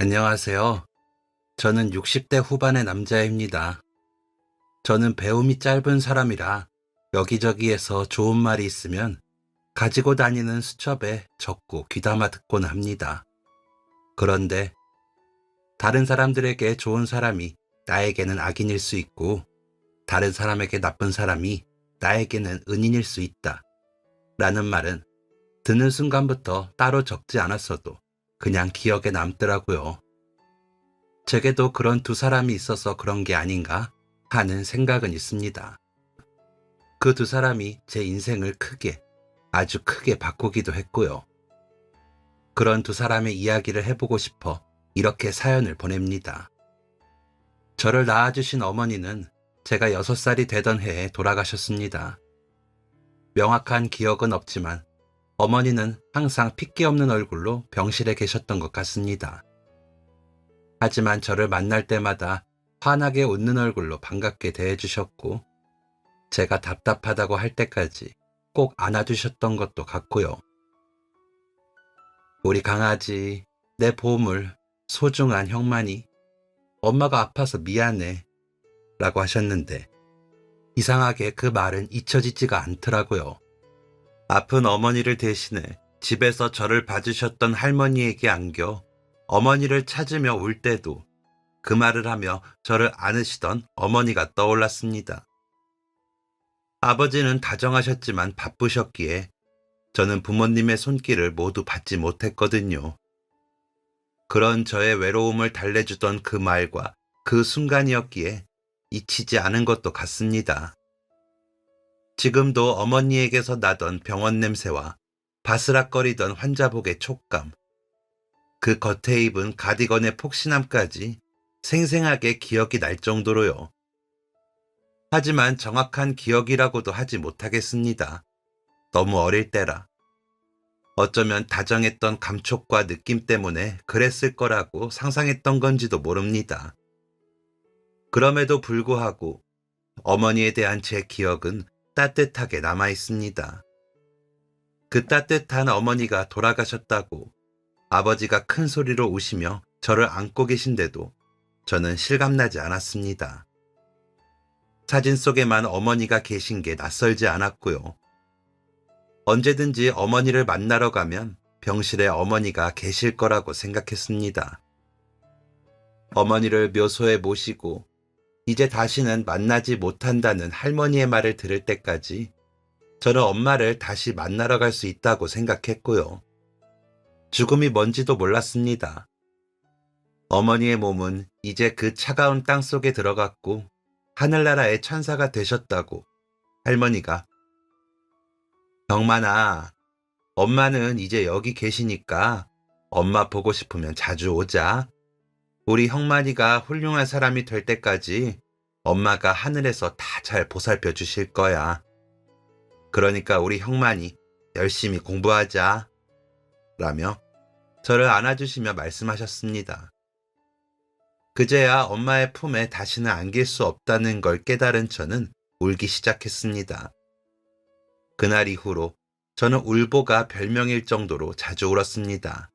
안녕하세요. 저는 60대 후반의 남자입니다. 저는 배움이 짧은 사람이라 여기저기에서 좋은 말이 있으면 가지고 다니는 수첩에 적고 귀담아 듣곤 합니다. 그런데 다른 사람들에게 좋은 사람이 나에게는 악인일 수 있고 다른 사람에게 나쁜 사람이 나에게는 은인일 수 있다. 라는 말은 듣는 순간부터 따로 적지 않았어도 그냥 기억에 남더라고요. 제게도 그런 두 사람이 있어서 그런 게 아닌가 하는 생각은 있습니다. 그 두 사람이 제 인생을 아주 크게 바꾸기도 했고요. 그런 두 사람의 이야기를 해보고 싶어 이렇게 사연을 보냅니다. 저를 낳아주신 어머니는 제가 6살이 되던 해에 돌아가셨습니다. 명확한 기억은 없지만 어머니는 항상 핏기 없는 얼굴로 병실에 계셨던 것 같습니다. 하지만 저를 만날 때마다 환하게 웃는 얼굴로 반갑게 대해주셨고 제가 답답하다고 할 때까지 꼭 안아주셨던 것도 같고요. 우리 강아지, 내 보물, 소중한 형만이 엄마가 아파서 미안해 라고 하셨는데 이상하게 그 말은 잊혀지지가 않더라고요. 아픈 어머니를 대신해 집에서 저를 봐주셨던 할머니에게 안겨 어머니를 찾으며 울 때도 그 말을 하며 저를 안으시던 어머니가 떠올랐습니다. 아버지는 다정하셨지만 바쁘셨기에 저는 부모님의 손길을 모두 받지 못했거든요. 그런 저의 외로움을 달래주던 그 말과 그 순간이었기에 잊히지 않은 것도 같습니다. 지금도 어머니에게서 나던 병원 냄새와 바스락거리던 환자복의 촉감, 그 겉에 입은 가디건의 폭신함까지 생생하게 기억이 날 정도로요. 하지만 정확한 기억이라고도 하지 못하겠습니다. 너무 어릴 때라. 어쩌면 다정했던 감촉과 느낌 때문에 그랬을 거라고 상상했던 건지도 모릅니다. 그럼에도 불구하고 어머니에 대한 제 기억은 따뜻하게 남아 있습니다. 그 따뜻한 어머니가 돌아가셨다고 아버지가 큰 소리로 우시며 저를 안고 계신데도 저는 실감나지 않았습니다. 사진 속에만 어머니가 계신 게 낯설지 않았고요. 언제든지 어머니를 만나러 가면 병실에 어머니가 계실 거라고 생각했습니다. 어머니를 묘소에 모시고 이제 다시는 만나지 못한다는 할머니의 말을 들을 때까지 저는 엄마를 다시 만나러 갈 수 있다고 생각했고요. 죽음이 뭔지도 몰랐습니다. 어머니의 몸은 이제 그 차가운 땅 속에 들어갔고 하늘나라의 천사가 되셨다고 할머니가 병만아, 엄마는 이제 여기 계시니까 엄마 보고 싶으면 자주 오자. 우리 형만이가 훌륭한 사람이 될 때까지 엄마가 하늘에서 다 잘 보살펴 주실 거야. 그러니까 우리 형만이 열심히 공부하자. 라며 저를 안아주시며 말씀하셨습니다. 그제야 엄마의 품에 다시는 안길 수 없다는 걸 깨달은 저는 울기 시작했습니다. 그날 이후로 저는 울보가 별명일 정도로 자주 울었습니다.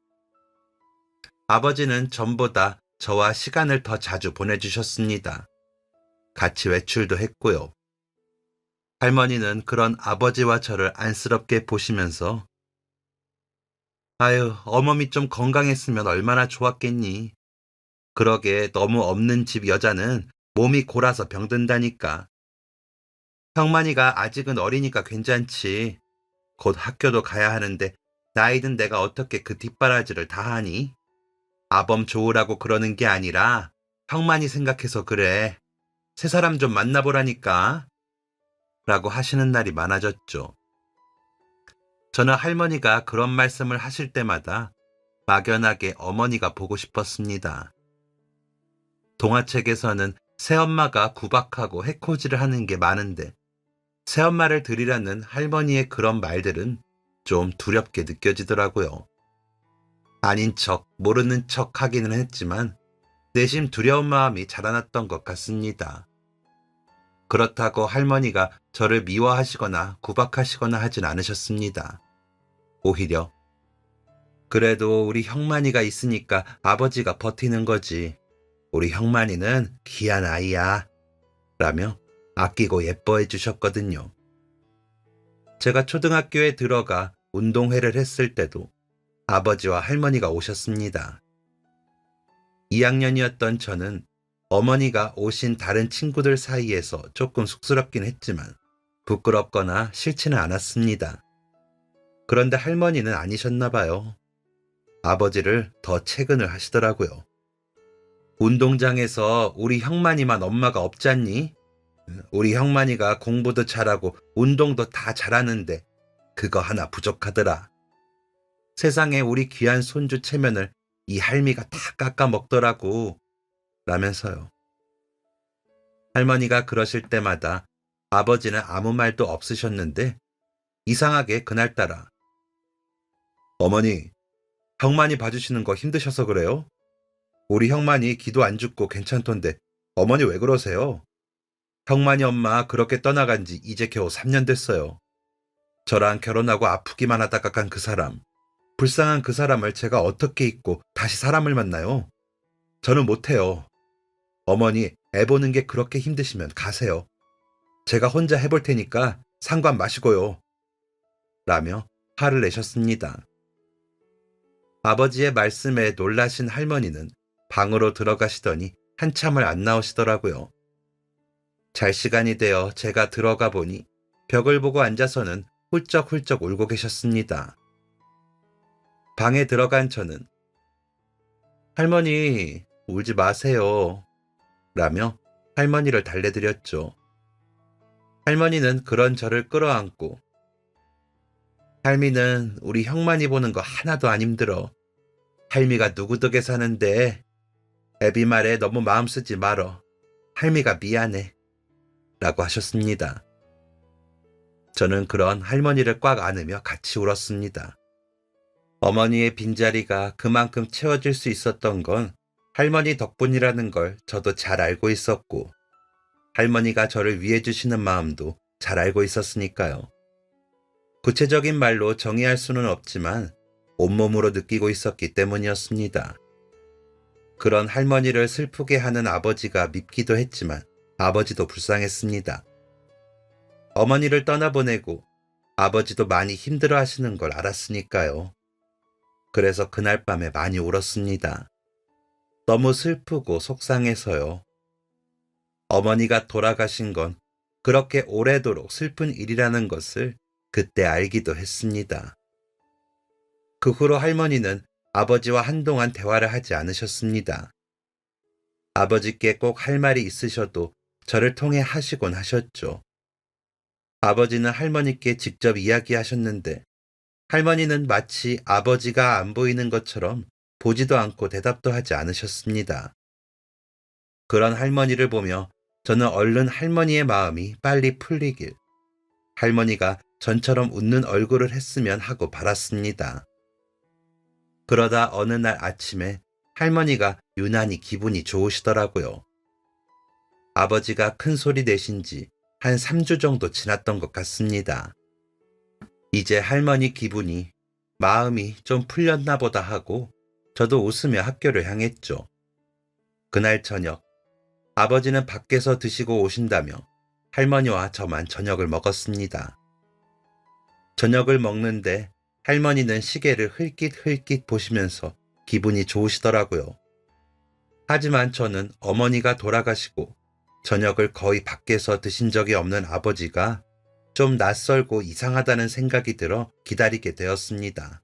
아버지는 전보다 저와 시간을 더 자주 보내주셨습니다. 같이 외출도 했고요. 할머니는 그런 아버지와 저를 안쓰럽게 보시면서 아유, 어머니 좀 건강했으면 얼마나 좋았겠니. 그러게 너무 없는 집 여자는 몸이 골아서 병든다니까. 형만이가 아직은 어리니까 괜찮지. 곧 학교도 가야 하는데 나이 든 내가 어떻게 그 뒷바라지를 다 하니? 아범 좋으라고 그러는 게 아니라 형만이 생각해서 그래. 새 사람 좀 만나보라니까. 라고 하시는 날이 많아졌죠. 저는 할머니가 그런 말씀을 하실 때마다 막연하게 어머니가 보고 싶었습니다. 동화책에서는 새엄마가 구박하고 해코지를 하는 게 많은데 새엄마를 들이라는 할머니의 그런 말들은 좀 두렵게 느껴지더라고요. 아닌 척, 모르는 척 하기는 했지만 내심 두려운 마음이 자라났던 것 같습니다. 그렇다고 할머니가 저를 미워하시거나 구박하시거나 하진 않으셨습니다. 오히려 그래도 우리 형만이가 있으니까 아버지가 버티는 거지. 우리 형만이는 귀한 아이야. 라며 아끼고 예뻐해 주셨거든요. 제가 초등학교에 들어가 운동회를 했을 때도 아버지와 할머니가 오셨습니다. 2학년이었던 저는 어머니가 오신 다른 친구들 사이에서 조금 쑥스럽긴 했지만 부끄럽거나 싫지는 않았습니다. 그런데 할머니는 아니셨나 봐요. 아버지를 더 채근을 하시더라고요. 운동장에서 우리 형만이만 엄마가 없잖니? 우리 형만이가 공부도 잘하고 운동도 다 잘하는데 그거 하나 부족하더라. 세상에 우리 귀한 손주 체면을 이 할미가 다 깎아 먹더라고. 라면서요. 할머니가 그러실 때마다 아버지는 아무 말도 없으셨는데 이상하게 그날따라 어머니, 형만이 봐주시는 거 힘드셔서 그래요? 우리 형만이 기도 안 죽고 괜찮던데 어머니 왜 그러세요? 형만이 엄마 그렇게 떠나간 지 이제 겨우 3년 됐어요. 저랑 결혼하고 아프기만 하다가 간 그 사람, 불쌍한 그 사람을 제가 어떻게 잊고 다시 사람을 만나요? 저는 못해요. 어머니, 애 보는 게 그렇게 힘드시면 가세요. 제가 혼자 해볼 테니까 상관 마시고요. 라며 화를 내셨습니다. 아버지의 말씀에 놀라신 할머니는 방으로 들어가시더니 한참을 안 나오시더라고요. 잘 시간이 되어 제가 들어가 보니 벽을 보고 앉아서는 훌쩍훌쩍 울고 계셨습니다. 방에 들어간 저는 할머니, 울지 마세요. 라며 할머니를 달래드렸죠. 할머니는 그런 저를 끌어안고 할미는 우리 형만이 보는 거 하나도 안 힘들어. 할미가 누구 덕에 사는데 애비 말에 너무 마음 쓰지 말어. 할미가 미안해. 라고 하셨습니다. 저는 그런 할머니를 꽉 안으며 같이 울었습니다. 어머니의 빈자리가 그만큼 채워질 수 있었던 건 할머니 덕분이라는 걸 저도 잘 알고 있었고 할머니가 저를 위해 주시는 마음도 잘 알고 있었으니까요. 구체적인 말로 정의할 수는 없지만 온몸으로 느끼고 있었기 때문이었습니다. 그런 할머니를 슬프게 하는 아버지가 밉기도 했지만 아버지도 불쌍했습니다. 어머니를 떠나보내고 아버지도 많이 힘들어 하시는 걸 알았으니까요. 그래서 그날 밤에 많이 울었습니다. 너무 슬프고 속상해서요. 어머니가 돌아가신 건 그렇게 오래도록 슬픈 일이라는 것을 그때 알기도 했습니다. 그 후로 할머니는 아버지와 한동안 대화를 하지 않으셨습니다. 아버지께 꼭 할 말이 있으셔도 저를 통해 하시곤 하셨죠. 아버지는 할머니께 직접 이야기하셨는데 할머니는 마치 아버지가 안 보이는 것처럼 보지도 않고 대답도 하지 않으셨습니다. 그런 할머니를 보며 저는 얼른 할머니의 마음이 빨리 풀리길, 할머니가 전처럼 웃는 얼굴을 했으면 하고 바랐습니다. 그러다 어느 날 아침에 할머니가 유난히 기분이 좋으시더라고요. 아버지가 큰 소리 내신 지 한 3주 정도 지났던 것 같습니다. 이제 할머니 기분이, 마음이 좀 풀렸나 보다 하고 저도 웃으며 학교를 향했죠. 그날 저녁, 아버지는 밖에서 드시고 오신다며 할머니와 저만 저녁을 먹었습니다. 저녁을 먹는데 할머니는 시계를 흘깃흘깃 보시면서 기분이 좋으시더라고요. 하지만 저는 어머니가 돌아가시고 저녁을 거의 밖에서 드신 적이 없는 아버지가 좀 낯설고 이상하다는 생각이 들어 기다리게 되었습니다.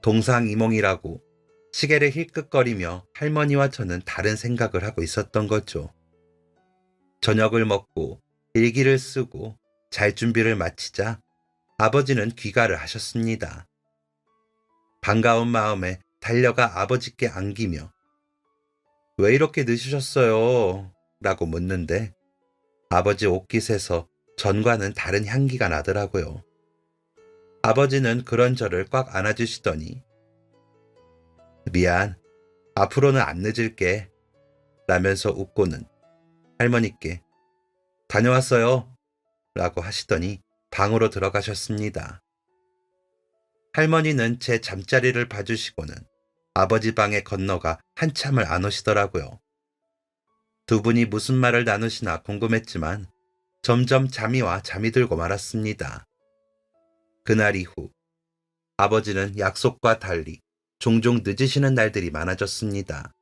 동상이몽이라고 시계를 힐끗거리며 할머니와 저는 다른 생각을 하고 있었던 거죠. 저녁을 먹고 일기를 쓰고 잘 준비를 마치자 아버지는 귀가를 하셨습니다. 반가운 마음에 달려가 아버지께 안기며 왜 이렇게 늦으셨어요? 라고 묻는데 아버지 옷깃에서 전과는 다른 향기가 나더라고요. 아버지는 그런 저를 꽉 안아주시더니 미안, 앞으로는 안 늦을게 라면서 웃고는 할머니께 다녀왔어요 라고 하시더니 방으로 들어가셨습니다. 할머니는 제 잠자리를 봐주시고는 아버지 방에 건너가 한참을 안 오시더라고요. 두 분이 무슨 말을 나누시나 궁금했지만 점점 잠이 와 잠이 들고 말았습니다. 그날 이후 아버지는 약속과 달리 종종 늦으시는 날들이 많아졌습니다.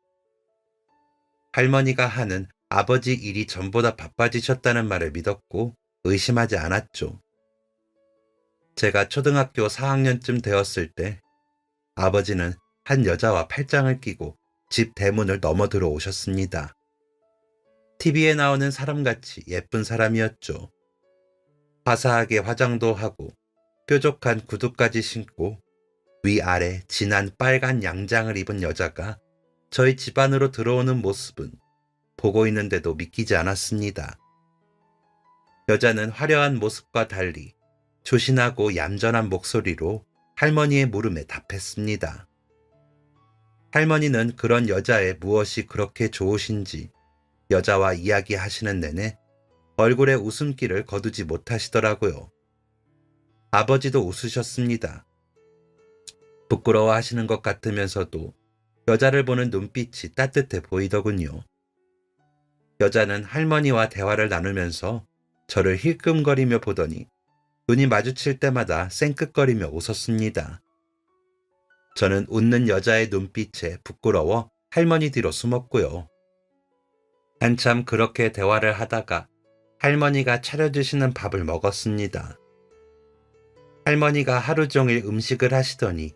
할머니가 하는 아버지 일이 전보다 바빠지셨다는 말을 믿었고 의심하지 않았죠. 제가 초등학교 4학년쯤 되었을 때 아버지는 한 여자와 팔짱을 끼고 집 대문을 넘어 들어오셨습니다. TV에 나오는 사람같이 예쁜 사람이었죠. 화사하게 화장도 하고 뾰족한 구두까지 신고 위아래 진한 빨간 양장을 입은 여자가 저희 집 안으로 들어오는 모습은 보고 있는데도 믿기지 않았습니다. 여자는 화려한 모습과 달리 조신하고 얌전한 목소리로 할머니의 물음에 답했습니다. 할머니는 그런 여자의 무엇이 그렇게 좋으신지 여자와 이야기하시는 내내 얼굴에 웃음기를 거두지 못하시더라고요. 아버지도 웃으셨습니다. 부끄러워하시는 것 같으면서도 여자를 보는 눈빛이 따뜻해 보이더군요. 여자는 할머니와 대화를 나누면서 저를 힐끔거리며 보더니 눈이 마주칠 때마다 쌩끗거리며 웃었습니다. 저는 웃는 여자의 눈빛에 부끄러워 할머니 뒤로 숨었고요. 한참 그렇게 대화를 하다가 할머니가 차려주시는 밥을 먹었습니다. 할머니가 하루 종일 음식을 하시더니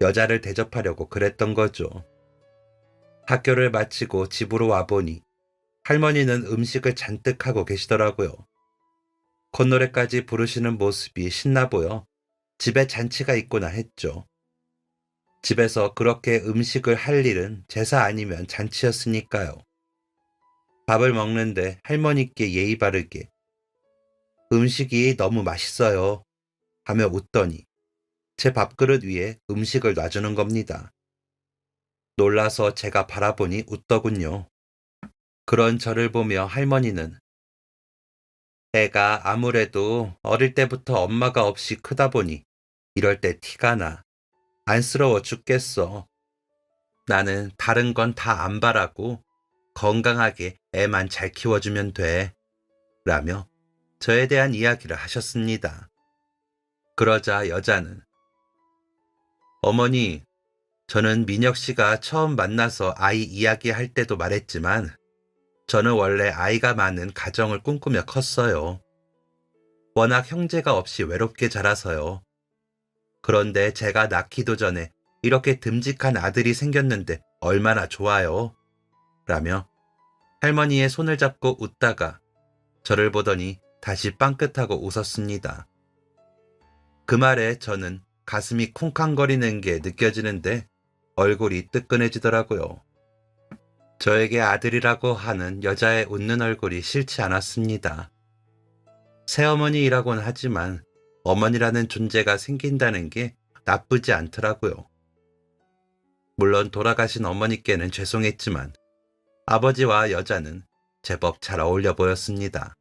여자를 대접하려고 그랬던 거죠. 학교를 마치고 집으로 와보니 할머니는 음식을 잔뜩 하고 계시더라고요. 콧노래까지 부르시는 모습이 신나 보여 집에 잔치가 있구나 했죠. 집에서 그렇게 음식을 할 일은 제사 아니면 잔치였으니까요. 밥을 먹는데 할머니께 예의 바르게 음식이 너무 맛있어요 하며 웃더니 제 밥그릇 위에 음식을 놔주는 겁니다. 놀라서 제가 바라보니 웃더군요. 그런 저를 보며 할머니는 애가 아무래도 어릴 때부터 엄마가 없이 크다 보니 이럴 때 티가 나. 안쓰러워 죽겠어. 나는 다른 건 다 안 바라고 건강하게 애만 잘 키워주면 돼. 라며 저에 대한 이야기를 하셨습니다. 그러자 여자는 어머니, 저는 민혁 씨가 처음 만나서 아이 이야기할 때도 말했지만 저는 원래 아이가 많은 가정을 꿈꾸며 컸어요. 워낙 형제가 없이 외롭게 자라서요. 그런데 제가 낳기도 전에 이렇게 듬직한 아들이 생겼는데 얼마나 좋아요. 라며 할머니의 손을 잡고 웃다가 저를 보더니 다시 빵긋하고 웃었습니다. 그 말에 저는 가슴이 쿵쾅거리는 게 느껴지는데 얼굴이 뜨끈해지더라고요. 저에게 아들이라고 하는 여자의 웃는 얼굴이 싫지 않았습니다. 새어머니이라고는 하지만 어머니라는 존재가 생긴다는 게 나쁘지 않더라고요. 물론 돌아가신 어머니께는 죄송했지만 아버지와 여자는 제법 잘 어울려 보였습니다.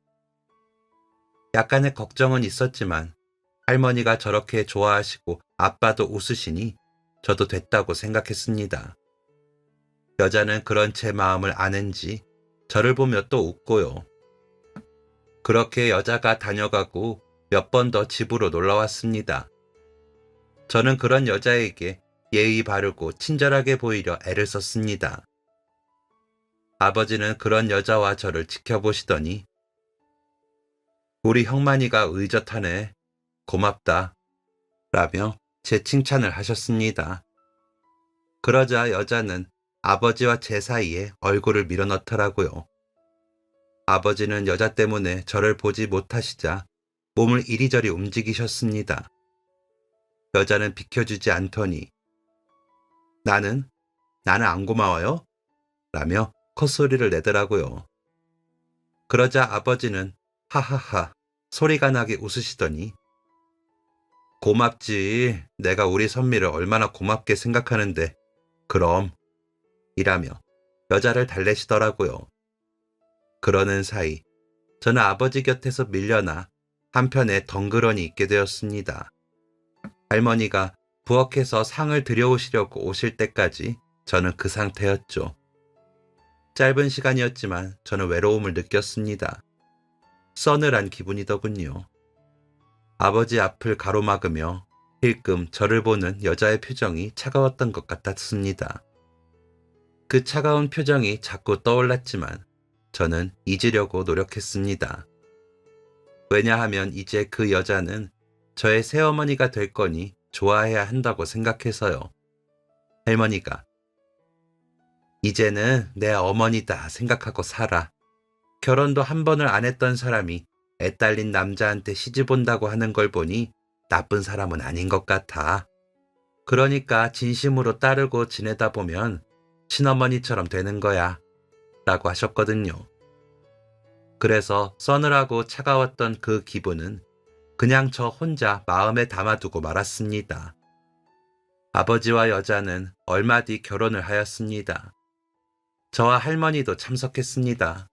약간의 걱정은 있었지만 할머니가 저렇게 좋아하시고 아빠도 웃으시니 저도 됐다고 생각했습니다. 여자는 그런 제 마음을 아는지 저를 보며 또 웃고요. 그렇게 여자가 다녀가고 몇 번 더 집으로 놀러왔습니다. 저는 그런 여자에게 예의 바르고 친절하게 보이려 애를 썼습니다. 아버지는 그런 여자와 저를 지켜보시더니 우리 형만이가 의젓하네. 고맙다. 라며 제 칭찬을 하셨습니다. 그러자 여자는 아버지와 제 사이에 얼굴을 밀어넣더라고요. 아버지는 여자 때문에 저를 보지 못하시자 몸을 이리저리 움직이셨습니다. 여자는 비켜주지 않더니 나는 안 고마워요? 라며 콧소리를 내더라고요. 그러자 아버지는 하하하 소리가 나게 웃으시더니 고맙지. 내가 우리 선미를 얼마나 고맙게 생각하는데 그럼 이라며 여자를 달래시더라고요. 그러는 사이 저는 아버지 곁에서 밀려나 한편에 덩그러니 있게 되었습니다. 할머니가 부엌에서 상을 들여오시려고 오실 때까지 저는 그 상태였죠. 짧은 시간이었지만 저는 외로움을 느꼈습니다. 서늘한 기분이더군요. 아버지 앞을 가로막으며 힐끔 저를 보는 여자의 표정이 차가웠던 것 같았습니다. 그 차가운 표정이 자꾸 떠올랐지만 저는 잊으려고 노력했습니다. 왜냐하면 이제 그 여자는 저의 새어머니가 될 거니 좋아해야 한다고 생각해서요. 할머니가 이제는 내 어머니다 생각하고 살아. 결혼도 한 번을 안 했던 사람이 애 딸린 남자한테 시집 온다고 하는 걸 보니 나쁜 사람은 아닌 것 같아. 그러니까 진심으로 따르고 지내다 보면 친어머니처럼 되는 거야. 라고 하셨거든요. 그래서 서늘하고 차가웠던 그 기분은 그냥 저 혼자 마음에 담아두고 말았습니다. 아버지와 여자는 얼마 뒤 결혼을 하였습니다. 저와 할머니도 참석했습니다.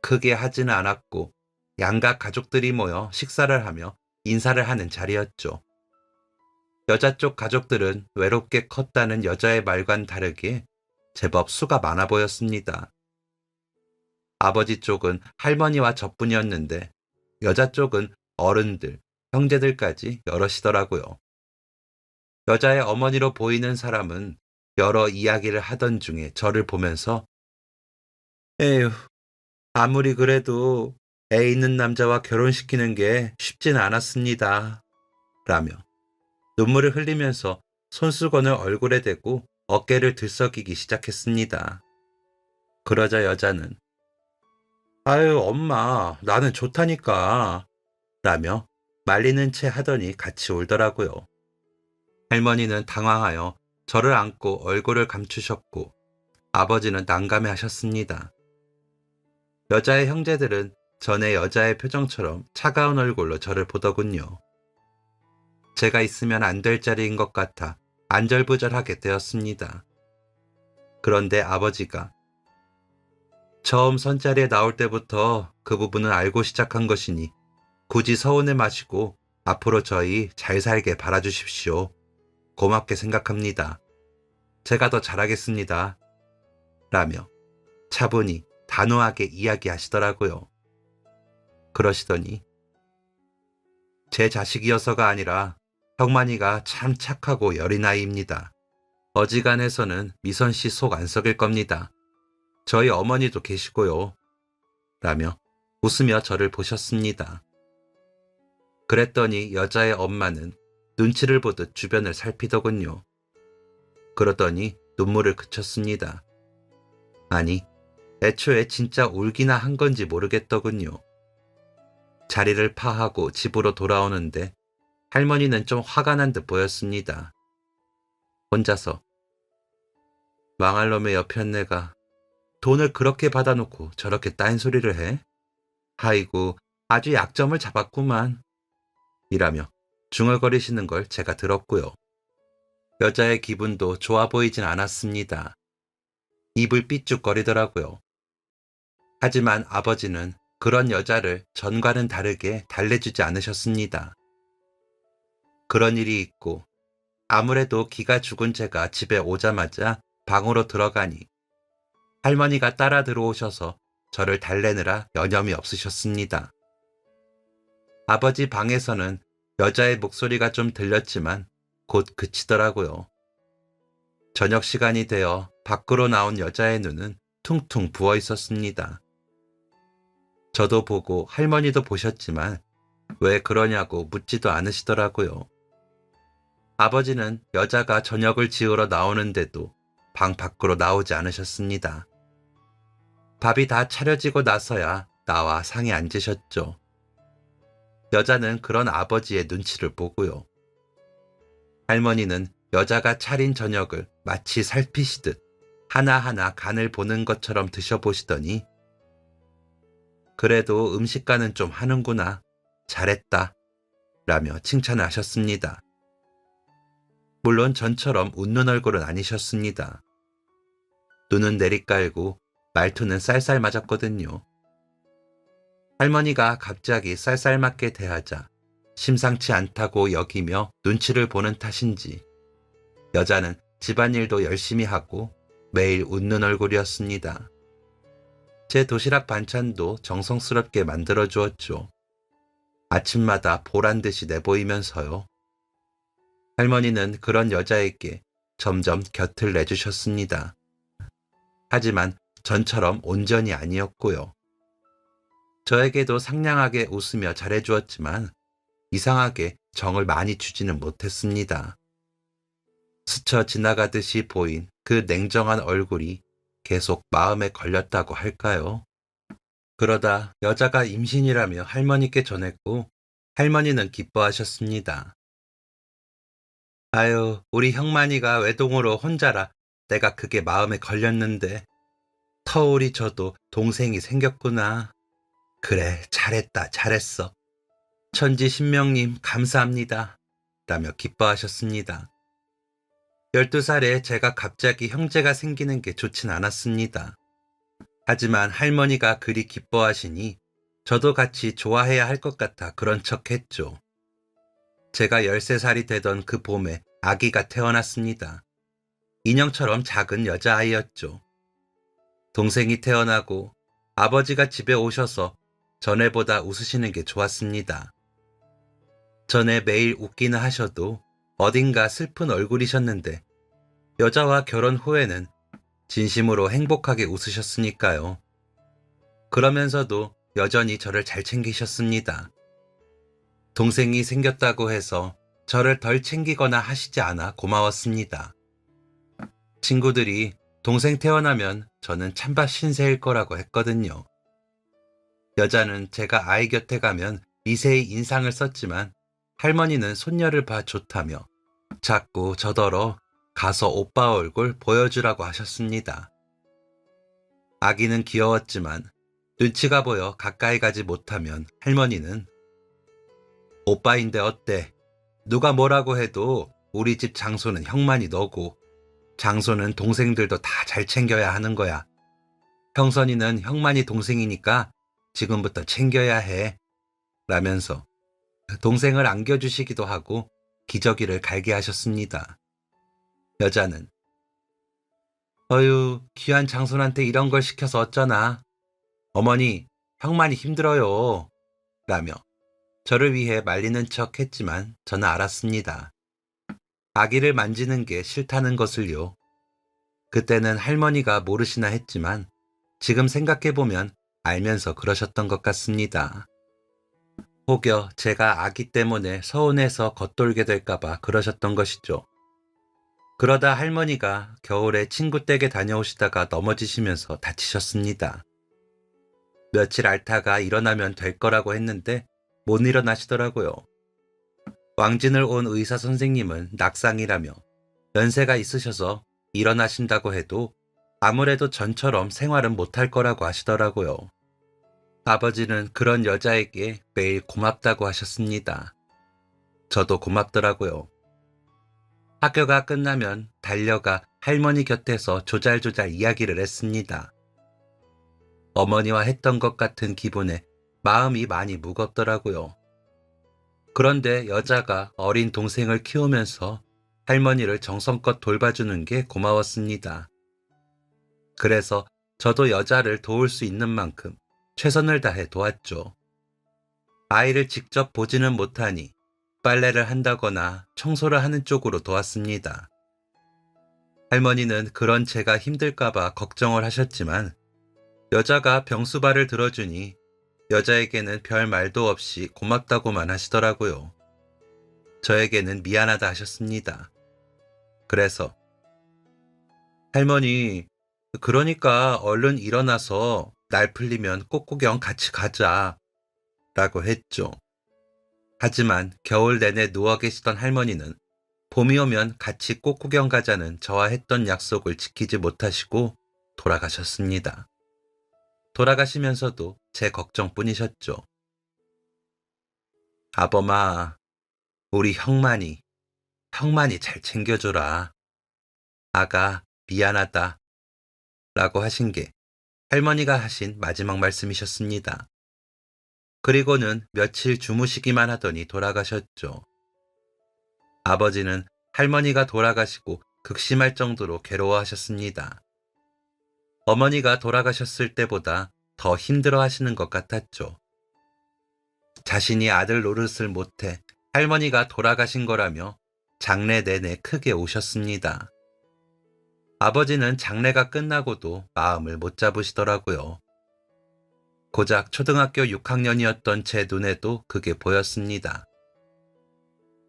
크게 하지는 않았고 양가 가족들이 모여 식사를 하며 인사를 하는 자리였죠. 여자 쪽 가족들은 외롭게 컸다는 여자의 말과는 다르게 제법 수가 많아 보였습니다. 아버지 쪽은 할머니와 저뿐이었는데 여자 쪽은 어른들, 형제들까지 여럿이더라고요. 여자의 어머니로 보이는 사람은 여러 이야기를 하던 중에 저를 보면서 에휴, 아무리 그래도 애 있는 남자와 결혼시키는 게 쉽지는 않았습니다. 라며 눈물을 흘리면서 손수건을 얼굴에 대고 어깨를 들썩이기 시작했습니다. 그러자 여자는 아유 엄마 나는 좋다니까 라며 말리는 채 하더니 같이 울더라고요. 할머니는 당황하여 저를 안고 얼굴을 감추셨고 아버지는 난감해 하셨습니다. 여자의 형제들은 전에 여자의 표정처럼 차가운 얼굴로 저를 보더군요. 제가 있으면 안 될 자리인 것 같아 안절부절하게 되었습니다. 그런데 아버지가 처음 선자리에 나올 때부터 그 부분은 알고 시작한 것이니 굳이 서운해 마시고 앞으로 저희 잘 살게 바라주십시오. 고맙게 생각합니다. 제가 더 잘하겠습니다. 라며 차분히 단호하게 이야기하시더라고요. 그러시더니 제 자식이어서가 아니라 형만이가 참 착하고 여린 아이입니다. 어지간해서는 미선 씨 속 안 썩일 겁니다. 저희 어머니도 계시고요. 라며 웃으며 저를 보셨습니다. 그랬더니 여자의 엄마는 눈치를 보듯 주변을 살피더군요. 그러더니 눈물을 그쳤습니다. 아니, 애초에 진짜 울기나 한 건지 모르겠더군요. 자리를 파하고 집으로 돌아오는데 할머니는 좀 화가 난 듯 보였습니다. 혼자서 망할 놈의 여편네가 돈을 그렇게 받아놓고 저렇게 딴소리를 해? 아이고 아주 약점을 잡았구만. 이라며 중얼거리시는 걸 제가 들었고요. 여자의 기분도 좋아 보이진 않았습니다. 입을 삐죽거리더라고요. 하지만 아버지는 그런 여자를 전과는 다르게 달래주지 않으셨습니다. 그런 일이 있고 아무래도 기가 죽은 제가 집에 오자마자 방으로 들어가니 할머니가 따라 들어오셔서 저를 달래느라 여념이 없으셨습니다. 아버지 방에서는 여자의 목소리가 좀 들렸지만 곧 그치더라고요. 저녁 시간이 되어 밖으로 나온 여자의 눈은 퉁퉁 부어 있었습니다. 저도 보고 할머니도 보셨지만 왜 그러냐고 묻지도 않으시더라고요. 아버지는 여자가 저녁을 지으러 나오는데도 방 밖으로 나오지 않으셨습니다. 밥이 다 차려지고 나서야 나와 상에 앉으셨죠. 여자는 그런 아버지의 눈치를 보고요. 할머니는 여자가 차린 저녁을 마치 살피시듯 하나하나 간을 보는 것처럼 드셔보시더니 그래도 음식가는 좀 하는구나. 잘했다. 라며 칭찬을 하셨습니다. 물론 전처럼 웃는 얼굴은 아니셨습니다. 눈은 내리깔고 말투는 쌀쌀 맞았거든요. 할머니가 갑자기 쌀쌀맞게 대하자 심상치 않다고 여기며 눈치를 보는 탓인지 여자는 집안일도 열심히 하고 매일 웃는 얼굴이었습니다. 제 도시락 반찬도 정성스럽게 만들어 주었죠. 아침마다 보란 듯이 내보이면서요. 할머니는 그런 여자에게 점점 곁을 내주셨습니다. 하지만 전처럼 온전히 아니었고요. 저에게도 상냥하게 웃으며 잘해주었지만 이상하게 정을 많이 주지는 못했습니다. 스쳐 지나가듯이 보인 그 냉정한 얼굴이 계속 마음에 걸렸다고 할까요? 그러다 여자가 임신이라며 할머니께 전했고 할머니는 기뻐하셨습니다. 아유, 우리 형만이가 외동으로 혼자라 내가 그게 마음에 걸렸는데 터울이 져도 동생이 생겼구나. 그래, 잘했다, 잘했어. 천지신명님 감사합니다. 라며 기뻐하셨습니다. 12살에 제가 갑자기 형제가 생기는 게 좋진 않았습니다. 하지만 할머니가 그리 기뻐하시니 저도 같이 좋아해야 할 것 같아 그런 척 했죠. 제가 13살이 되던 그 봄에 아기가 태어났습니다. 인형처럼 작은 여자아이였죠. 동생이 태어나고 아버지가 집에 오셔서 전에보다 웃으시는 게 좋았습니다. 전에 매일 웃기는 하셔도 어딘가 슬픈 얼굴이셨는데 여자와 결혼 후에는 진심으로 행복하게 웃으셨으니까요. 그러면서도 여전히 저를 잘 챙기셨습니다. 동생이 생겼다고 해서 저를 덜 챙기거나 하시지 않아 고마웠습니다. 친구들이 동생 태어나면 저는 찬밥 신세일 거라고 했거든요. 여자는 제가 아이 곁에 가면 미세히 인상을 썼지만 할머니는 손녀를 봐 좋다며 자꾸 저더러 가서 오빠 얼굴 보여주라고 하셨습니다. 아기는 귀여웠지만 눈치가 보여 가까이 가지 못하면 할머니는 오빠인데 어때? 누가 뭐라고 해도 우리 집 장소는 형만이 너고 장소는 동생들도 다 잘 챙겨야 하는 거야. 형선이는 형만이 동생이니까 지금부터 챙겨야 해. 라면서 동생을 안겨주시기도 하고 기저귀를 갈게 하셨습니다. 여자는 어휴, 귀한 장손한테 이런 걸 시켜서 어쩌나. 어머니, 형만이 힘들어요. 라며 저를 위해 말리는 척 했지만 저는 알았습니다. 아기를 만지는 게 싫다는 것을요. 그때는 할머니가 모르시나 했지만 지금 생각해보면 알면서 그러셨던 것 같습니다. 혹여 제가 아기 때문에 서운해서 겉돌게 될까봐 그러셨던 것이죠. 그러다 할머니가 겨울에 친구 댁에 다녀오시다가 넘어지시면서 다치셨습니다. 며칠 앓다가 일어나면 될 거라고 했는데 못 일어나시더라고요. 왕진을 온 의사 선생님은 낙상이라며 연세가 있으셔서 일어나신다고 해도 아무래도 전처럼 생활은 못할 거라고 하시더라고요. 아버지는 그런 여자에게 매일 고맙다고 하셨습니다. 저도 고맙더라고요. 학교가 끝나면 달려가 할머니 곁에서 조잘조잘 이야기를 했습니다. 어머니와 했던 것 같은 기분에 마음이 많이 무겁더라고요. 그런데 여자가 어린 동생을 키우면서 할머니를 정성껏 돌봐주는 게 고마웠습니다. 그래서 저도 여자를 도울 수 있는 만큼 최선을 다해 도왔죠. 아이를 직접 보지는 못하니 빨래를 한다거나 청소를 하는 쪽으로 도왔습니다. 할머니는 그런 제가 힘들까봐 걱정을 하셨지만 여자가 병수발을 들어주니 여자에게는 별 말도 없이 고맙다고만 하시더라고요. 저에게는 미안하다 하셨습니다. 그래서 할머니, 그러니까 얼른 일어나서 날 풀리면 꽃구경 같이 가자 라고 했죠. 하지만 겨울 내내 누워 계시던 할머니는 봄이 오면 같이 꽃구경 가자는 저와 했던 약속을 지키지 못하시고 돌아가셨습니다. 돌아가시면서도 제 걱정뿐이셨죠. 아범아, 우리 형만이 잘 챙겨줘라. 아가, 미안하다. 라고 하신 게 할머니가 하신 마지막 말씀이셨습니다. 그리고는 며칠 주무시기만 하더니 돌아가셨죠. 아버지는 할머니가 돌아가시고 극심할 정도로 괴로워하셨습니다. 어머니가 돌아가셨을 때보다 더 힘들어 하시는 것 같았죠. 자신이 아들 노릇을 못해 할머니가 돌아가신 거라며 장례 내내 크게 우셨습니다. 아버지는 장례가 끝나고도 마음을 못 잡으시더라고요. 고작 초등학교 6학년이었던 제 눈에도 그게 보였습니다.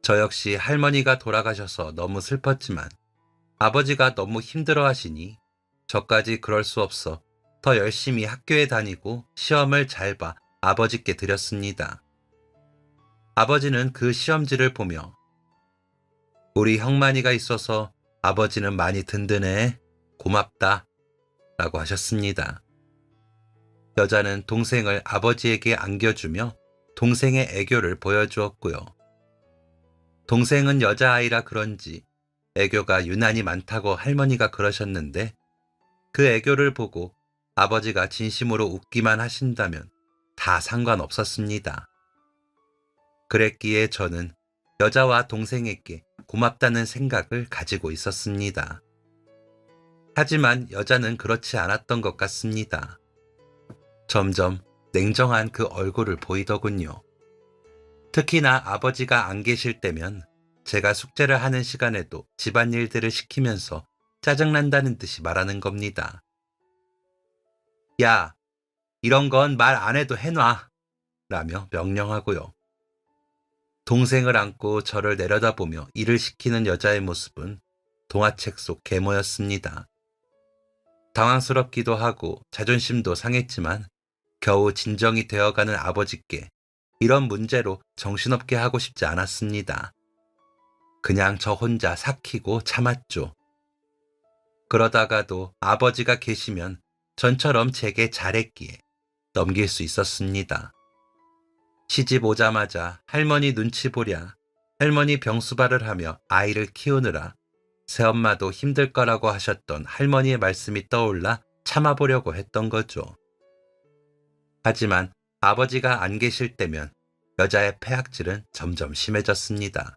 저 역시 할머니가 돌아가셔서 너무 슬펐지만 아버지가 너무 힘들어 하시니 저까지 그럴 수 없어 더 열심히 학교에 다니고 시험을 잘 봐 아버지께 드렸습니다. 아버지는 그 시험지를 보며 우리 형만이가 있어서 아버지는 많이 든든해. 고맙다. 라고 하셨습니다. 여자는 동생을 아버지에게 안겨주며 동생의 애교를 보여주었고요. 동생은 여자아이라 그런지 애교가 유난히 많다고 할머니가 그러셨는데 그 애교를 보고 아버지가 진심으로 웃기만 하신다면 다 상관없었습니다. 그랬기에 저는 여자와 동생에게 고맙다는 생각을 가지고 있었습니다. 하지만 여자는 그렇지 않았던 것 같습니다. 점점 냉정한 그 얼굴을 보이더군요. 특히나 아버지가 안 계실 때면 제가 숙제를 하는 시간에도 집안일들을 시키면서 짜증난다는 듯이 말하는 겁니다. 야, 이런 건 말 안 해도 해놔. 라며 명령하고요. 동생을 안고 저를 내려다보며 일을 시키는 여자의 모습은 동화책 속 계모였습니다. 당황스럽기도 하고 자존심도 상했지만 겨우 진정이 되어가는 아버지께 이런 문제로 정신없게 하고 싶지 않았습니다. 그냥 저 혼자 삭히고 참았죠. 그러다가도 아버지가 계시면 전처럼 제게 잘했기에 넘길 수 있었습니다. 시집 오자마자 할머니 눈치 보랴, 할머니 병수발을 하며 아이를 키우느라 새엄마도 힘들 거라고 하셨던 할머니의 말씀이 떠올라 참아보려고 했던 거죠. 하지만 아버지가 안 계실 때면 여자의 폐악질은 점점 심해졌습니다.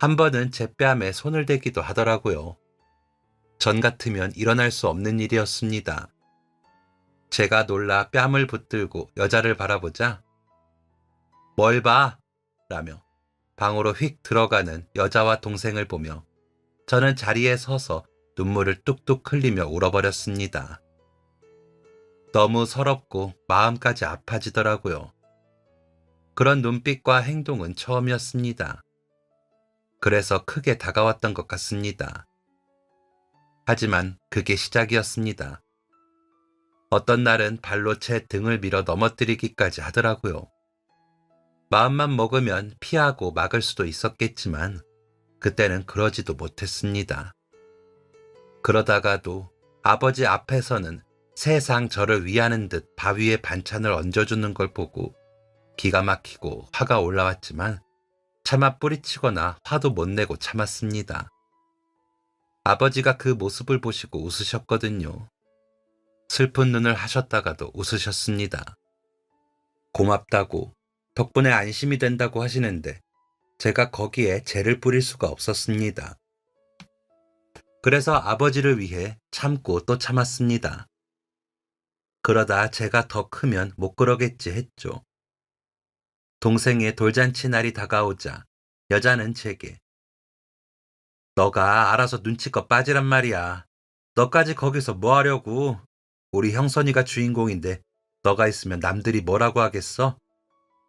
한 번은 제 뺨에 손을 대기도 하더라고요. 전 같으면 일어날 수 없는 일이었습니다. 제가 놀라 뺨을 붙들고 여자를 바라보자 뭘 봐? 라며 방으로 휙 들어가는 여자와 동생을 보며 저는 자리에 서서 눈물을 뚝뚝 흘리며 울어버렸습니다. 너무 서럽고 마음까지 아파지더라고요. 그런 눈빛과 행동은 처음이었습니다. 그래서 크게 다가왔던 것 같습니다. 하지만 그게 시작이었습니다. 어떤 날은 발로 제 등을 밀어 넘어뜨리기까지 하더라고요. 마음만 먹으면 피하고 막을 수도 있었겠지만 그때는 그러지도 못했습니다. 그러다가도 아버지 앞에서는 세상 저를 위하는 듯 바위에 반찬을 얹어주는 걸 보고 기가 막히고 화가 올라왔지만 차마 뿌리치거나 화도 못 내고 참았습니다. 아버지가 그 모습을 보시고 웃으셨거든요. 슬픈 눈을 하셨다가도 웃으셨습니다. 고맙다고, 덕분에 안심이 된다고 하시는데 제가 거기에 재를 뿌릴 수가 없었습니다. 그래서 아버지를 위해 참고 또 참았습니다. 그러다 제가 더 크면 못 그러겠지 했죠. 동생의 돌잔치 날이 다가오자 여자는 제게 너가 알아서 눈치껏 빠지란 말이야. 너까지 거기서 뭐 하려고. 우리 형선이가 주인공인데 너가 있으면 남들이 뭐라고 하겠어?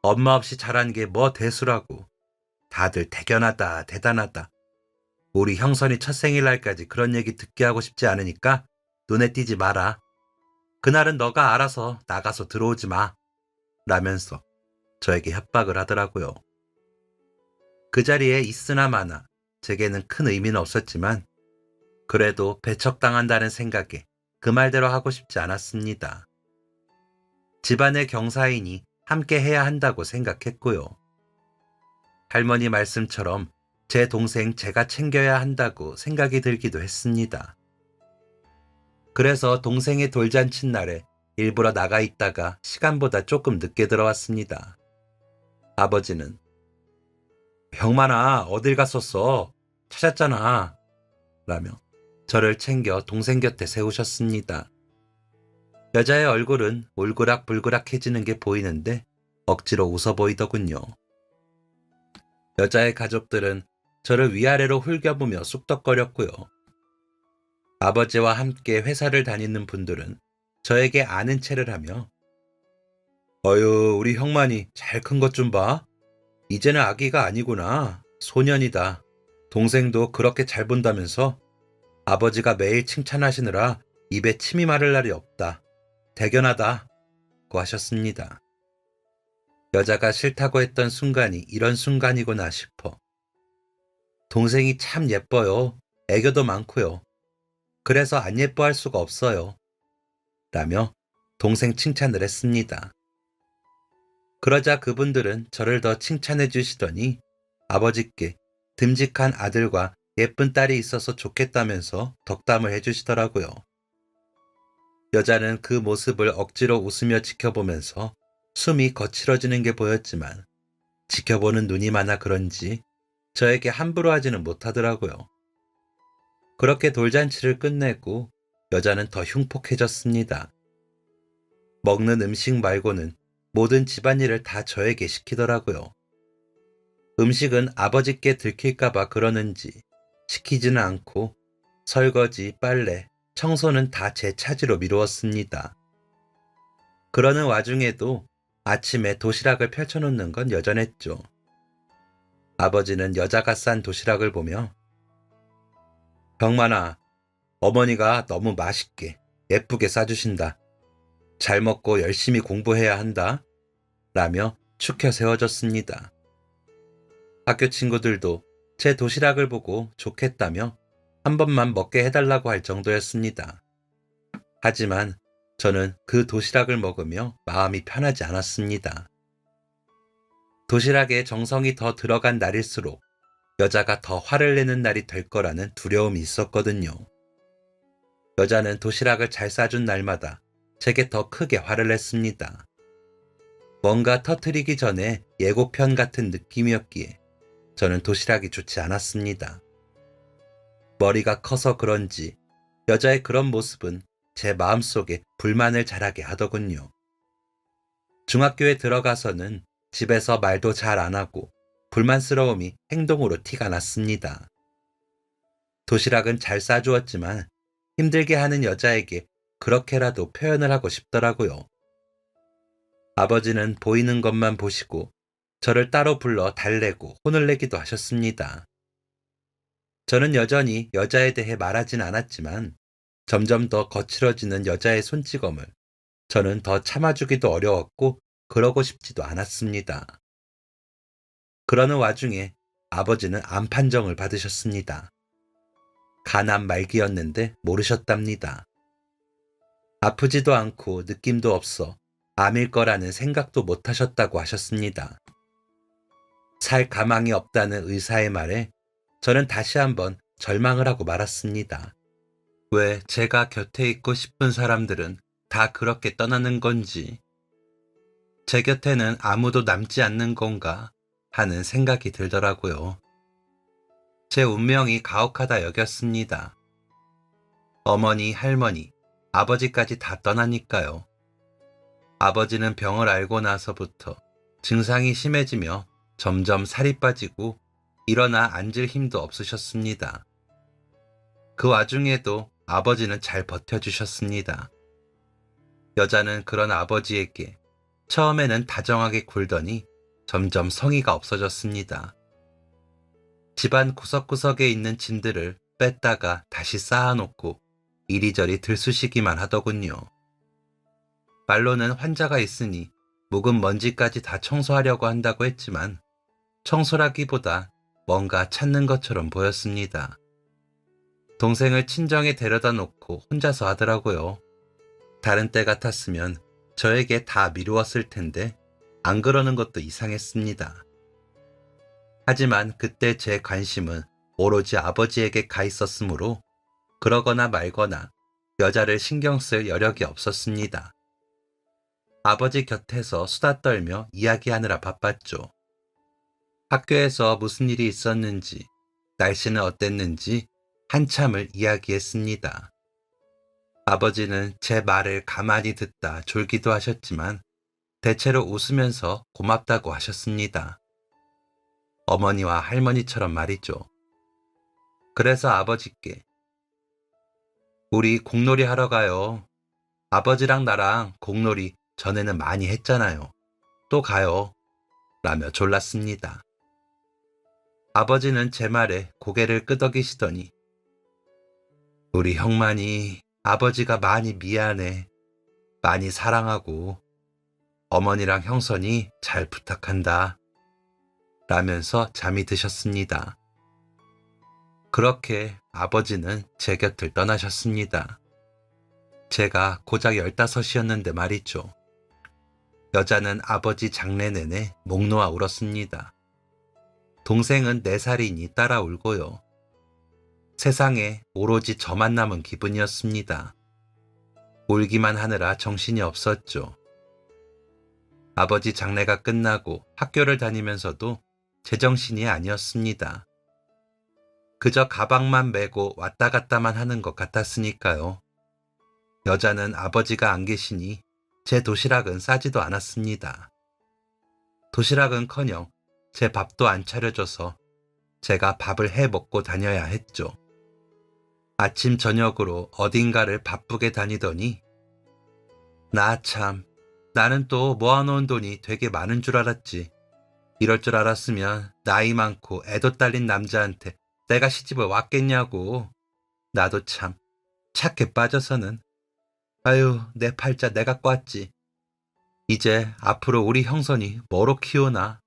엄마 없이 자란 게 뭐 대수라고. 다들 대견하다, 대단하다. 우리 형선이 첫 생일날까지 그런 얘기 듣게 하고 싶지 않으니까 눈에 띄지 마라. 그날은 너가 알아서 나가서 들어오지 마. 라면서 저에게 협박을 하더라고요. 그 자리에 있으나 마나 제게는 큰 의미는 없었지만 그래도 배척당한다는 생각에 그 말대로 하고 싶지 않았습니다. 집안의 경사이니 함께 해야 한다고 생각했고요. 할머니 말씀처럼 제 동생 제가 챙겨야 한다고 생각이 들기도 했습니다. 그래서 동생의 돌잔치 날에 일부러 나가 있다가 시간보다 조금 늦게 들어왔습니다. 아버지는 병만아 어딜 갔었어? 찾았잖아. 라며 저를 챙겨 동생 곁에 세우셨습니다. 여자의 얼굴은 울그락불그락해지는 게 보이는데 억지로 웃어 보이더군요. 여자의 가족들은 저를 위아래로 훑겨보며 쑥덕거렸고요. 아버지와 함께 회사를 다니는 분들은 저에게 아는 체를 하며 어휴 우리 형만이 잘 큰 것 좀 봐. 이제는 아기가 아니구나. 소년이다. 동생도 그렇게 잘 본다면서 아버지가 매일 칭찬하시느라 입에 침이 마를 날이 없다. 대견하다. 고 하셨습니다. 여자가 싫다고 했던 순간이 이런 순간이구나 싶어. 동생이 참 예뻐요. 애교도 많고요. 그래서 안 예뻐할 수가 없어요. 라며 동생 칭찬을 했습니다. 그러자 그분들은 저를 더 칭찬해 주시더니 아버지께 듬직한 아들과 예쁜 딸이 있어서 좋겠다면서 덕담을 해주시더라고요. 여자는 그 모습을 억지로 웃으며 지켜보면서 숨이 거칠어지는 게 보였지만 지켜보는 눈이 많아 그런지 저에게 함부로 하지는 못하더라고요. 그렇게 돌잔치를 끝내고 여자는 더 흉폭해졌습니다. 먹는 음식 말고는 모든 집안일을 다 저에게 시키더라고요. 음식은 아버지께 들킬까봐 그러는지 시키지는 않고 설거지, 빨래, 청소는 다 제 차지로 미루었습니다. 그러는 와중에도 아침에 도시락을 펼쳐놓는 건 여전했죠. 아버지는 여자가 싼 도시락을 보며 병만아, 어머니가 너무 맛있게 예쁘게 싸주신다. 잘 먹고 열심히 공부해야 한다. 라며 축혀 세워졌습니다. 학교 친구들도 제 도시락을 보고 좋겠다며 한 번만 먹게 해달라고 할 정도였습니다. 하지만 저는 그 도시락을 먹으며 마음이 편하지 않았습니다. 도시락에 정성이 더 들어간 날일수록 여자가 더 화를 내는 날이 될 거라는 두려움이 있었거든요. 여자는 도시락을 잘 싸준 날마다 제게 더 크게 화를 냈습니다. 뭔가 터뜨리기 전에 예고편 같은 느낌이었기에 저는 도시락이 좋지 않았습니다. 머리가 커서 그런지 여자의 그런 모습은 제 마음속에 불만을 자라게 하더군요. 중학교에 들어가서는 집에서 말도 잘 안 하고 불만스러움이 행동으로 티가 났습니다. 도시락은 잘 싸주었지만 힘들게 하는 여자에게 그렇게라도 표현을 하고 싶더라고요. 아버지는 보이는 것만 보시고 저를 따로 불러 달래고 혼을 내기도 하셨습니다. 저는 여전히 여자에 대해 말하진 않았지만 점점 더 거칠어지는 여자의 손찌검을 저는 더 참아주기도 어려웠고 그러고 싶지도 않았습니다. 그러는 와중에 아버지는 암 판정을 받으셨습니다. 간암 말기였는데 모르셨답니다. 아프지도 않고 느낌도 없어 암일 거라는 생각도 못 하셨다고 하셨습니다. 살 가망이 없다는 의사의 말에 저는 다시 한번 절망을 하고 말았습니다. 왜 제가 곁에 있고 싶은 사람들은 다 그렇게 떠나는 건지, 제 곁에는 아무도 남지 않는 건가 하는 생각이 들더라고요. 제 운명이 가혹하다 여겼습니다. 어머니, 할머니, 아버지까지 다 떠나니까요. 아버지는 병을 앓고 나서부터 증상이 심해지며 점점 살이 빠지고 일어나 앉을 힘도 없으셨습니다. 그 와중에도 아버지는 잘 버텨주셨습니다. 여자는 그런 아버지에게 처음에는 다정하게 굴더니 점점 성의가 없어졌습니다. 집안 구석구석에 있는 짐들을 뺐다가 다시 쌓아놓고 이리저리 들쑤시기만 하더군요. 말로는 환자가 있으니 묵은 먼지까지 다 청소하려고 한다고 했지만 청소라기보다 뭔가 찾는 것처럼 보였습니다. 동생을 친정에 데려다 놓고 혼자서 하더라고요. 다른 때 같았으면 저에게 다 미루었을 텐데 안 그러는 것도 이상했습니다. 하지만 그때 제 관심은 오로지 아버지에게 가 있었으므로 그러거나 말거나 여자를 신경 쓸 여력이 없었습니다. 아버지 곁에서 수다 떨며 이야기하느라 바빴죠. 학교에서 무슨 일이 있었는지, 날씨는 어땠는지 한참을 이야기했습니다. 아버지는 제 말을 가만히 듣다 졸기도 하셨지만 대체로 웃으면서 고맙다고 하셨습니다. 어머니와 할머니처럼 말이죠. 그래서 아버지께 우리 공놀이 하러 가요. 아버지랑 나랑 공놀이 전에는 많이 했잖아요. 또 가요. 라며 졸랐습니다. 아버지는 제 말에 고개를 끄덕이시더니 우리 형만이 아버지가 많이 미안해. 많이 사랑하고 어머니랑 형선이 잘 부탁한다. 라면서 잠이 드셨습니다. 그렇게 아버지는 제 곁을 떠나셨습니다. 제가 고작 15이었는데 말이죠. 여자는 아버지 장례 내내 목 놓아 울었습니다. 동생은 4살이니 따라 울고요. 세상에 오로지 저만 남은 기분이었습니다. 울기만 하느라 정신이 없었죠. 아버지 장례가 끝나고 학교를 다니면서도 제정신이 아니었습니다. 그저 가방만 메고 왔다 갔다만 하는 것 같았으니까요. 여자는 아버지가 안 계시니 제 도시락은 싸지도 않았습니다. 도시락은커녕 제 밥도 안 차려줘서 제가 밥을 해 먹고 다녀야 했죠. 아침 저녁으로 어딘가를 바쁘게 다니더니 나는 또 모아놓은 돈이 되게 많은 줄 알았지. 이럴 줄 알았으면 나이 많고 애도 딸린 남자한테 내가 시집을 왔겠냐고. 나도 참 착해 빠져서는. 아유, 내 팔자 내가 꽈지. 이제 앞으로 우리 형선이 뭐로 키우나?